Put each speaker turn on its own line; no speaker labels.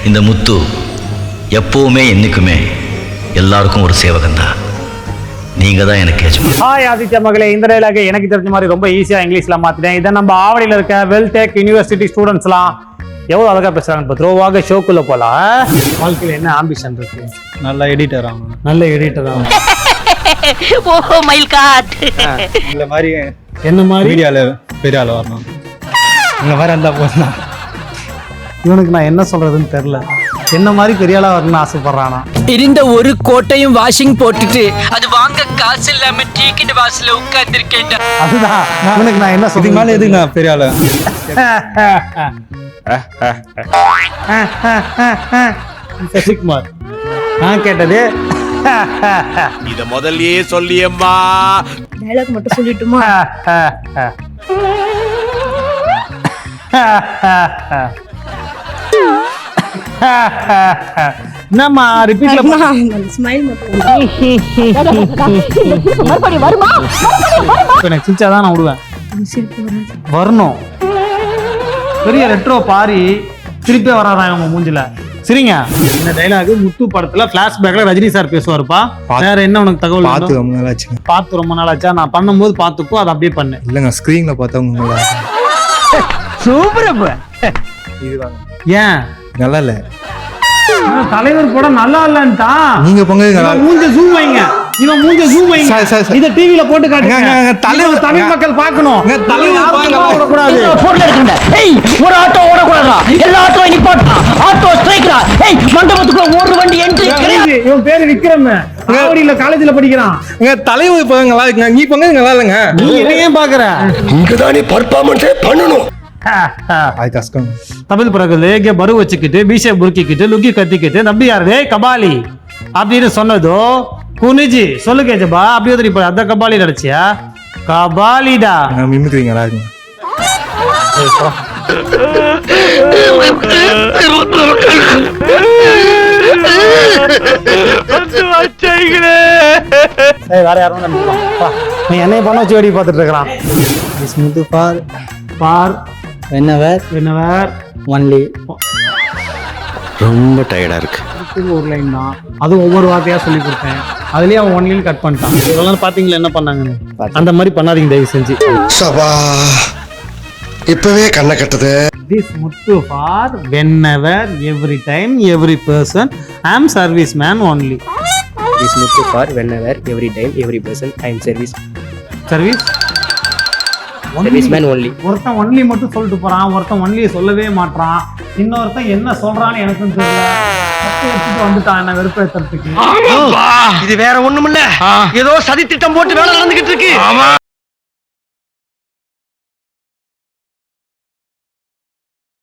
இந்த முத்து எப்பவுமே என்னைக்குமே எல்லாருக்கும் ஒரு சேவகன் தான். நீங்க தான் எனக்கு எஜமான்.
ஹாய் ஆதித்யா மகளே, இந்த டைலாக் எனக்கு தெரிஞ்ச மாதிரி ரொம்ப ஈஸியா இங்கிலீஷ்ல மாத்திட்டேன். இதை நம்ம ஆவடியில் இருக்க வெல்டெக் யூனிவர்சிட்டி ஸ்டூடெண்ட்ஸ்லாம் எவ்வளவு அழகா பேசுறாங்க. இப்போ த்ரோவாக ஷோக்குள்ள போலாம். வாழ்க்கையில் என்ன ஆம்பிஷன் இருக்கு?
நல்ல எடிட்டர் ஆகணும்.
நல்ல எடிட்டர் ஆகணும்.
ஓ மைல் காட்.
இந்த மாதிரி
என்ன மாதிரி
மீடியால பெரிய ஆள் வரணும். இந்த மாதிரி இருந்தா போதும்.
இவனுக்கு நான் என்ன சொல்றதுன்னு தெரியல. என்ன மாதிரி பெரிய ஆளா வரணும்னு ஆசைப்படுறானா?
இருந்த ஒரு கோட்டையும் வாஷிங் போட்டுட்டு அது வாங்க காசு இல்லாம டிக்கெட் வாசல்ல உட்கார்ந்திருக்கேன்.
அதுதான் இவனுக்கு நான் என்ன
இதுக்கு
சொல்றேன்.
மேல எதுக்கு நான் பெரிய ஆளு?
சசிகுமார் நான் கேட்டது
இத முதல்லயே சொல்லியம்மா.
டயலாக் மட்டும் சொல்லிட்டுமா?
என்னம்மா ரிப்பீட்ல
ஸ்மைல் மட்டும்.
எனக்கு சிரிச்சாதான் நான் விடுவேன். வரணும் பெரிய ரெட்ரோ பாரி திருப்பி வராதான் இவங்க மூஞ்சில. சரிங்க, இந்த டைலாக் முத்து படத்துல பிளாஷ்பேக்ல ரஜினி சார் பேசுவாருப்பா. வேற என்ன உனக்கு தகவல்?
பார்த்து ரொம்ப நாள் ஆச்சுங்க.
பார்த்து ரொம்ப நாள் ஆச்சா? நான் பண்ணும்போது பார்த்துக்கோ, அதை அப்படியே பண்ணு.
இல்லைங்க, ஸ்க்ரீன்ல பார்த்தவங்க நல்லா
சூப்பர்.
இதுதாங்க.
ஏன்
நல்லா இல்ல?
தலைவர் படம் நல்லா இல்லன்ட்டான்.
நீங்க பொங்க
மூஞ்ச ஜூம் வைங்க. இவன் மூஞ்ச ஜூம் வைங்க.
சார்.
இத டிவில போட்டு காட்டுங்க.
தலைவர்
தமிழ் மக்கள் பார்க்கணும்.
தலைவர்
ஓட கூடாது.
போட்ல இருக்கണ്ട. ஏய், ஒரு ஆட்டோ ஓட கூடாதா? எல்லா ஆட்டோவும் நிப்பாட்டா. ஆட்டோ ஸ்ட்ரைக்ரா. ஏய், மண்டபத்துக்குள்ள ஒரு வண்டி என்ட்ரி கிடையாது.
இவன் பேரு விக்ரம். ஆவடியில காலேஜ்ல படிக்கிறான்.
தலைவர் இப்ப நல்லா இருக்குங்க. நீ பொங்க நல்லா இல்லைங்க.
நீ என்ன ஏன் பாக்குற?
இங்கதானே பர்ஃபார்மன்ஸே பண்ணணும்.
அது கஷ்டம்.
தமிழ் பிறகு ஏகே பரு வச்சுக்கிட்டு பீஷை புருக்கிக்கிட்டு லுக்கி கத்திக்கிட்டு நம்பி யாரு கபாலி அப்படின்னு சொன்னதோ குனிஜி சொல்லு கேஜபா. அப்படி வந்து இப்ப அந்த கபாலி நடிச்சியா? கபாலிடா.
மிமிக்ரி நல்லா இருக்குங்க. வேற யாரும் நீ என்னைய பண்ண வச்சு வேடி பார்த்துட்டு இருக்கிறான். பார் என்னவர்
ஒன்லி.
ரொம்ப டயர்டா இருக்கு.
ஒரு லைன் தான், அது ஒவ்வொரு வார்த்தையா சொல்லி கொடுத்தேன். அதுலயே அவன் ஒன்லைன் கட் பண்ணிட்டான். இதெல்லாம் பாத்தீங்களா என்ன பண்ணாங்கன்னு? அந்த மாதிரி பண்ணாதீங்க தயவு செஞ்சு.
சபா இப்பவே கண்ணை கட்டுது.
This motto for whenever, every time, every person. I am service man only.
This motto for whenever, every time, every person. I am service man only.
ஒருத்தன் ஒன்லி மட்டும் சொல்லிட்டு போறான், ஒருத்தன் ஒன்லி சொல்லவே மாட்டான். இன்னொருத்தன் என்ன சொல்றான்னு எனக்கும் தெரியல. எடுத்துட்டு வந்துட்டான் என்ன வெறுப்பேத்துறதுக்கு.
இது வேற ஒண்ணுமில்ல, ஏதோ சதி திட்டம் போட்டு வேலை நடந்துகிட்டு இருக்கு.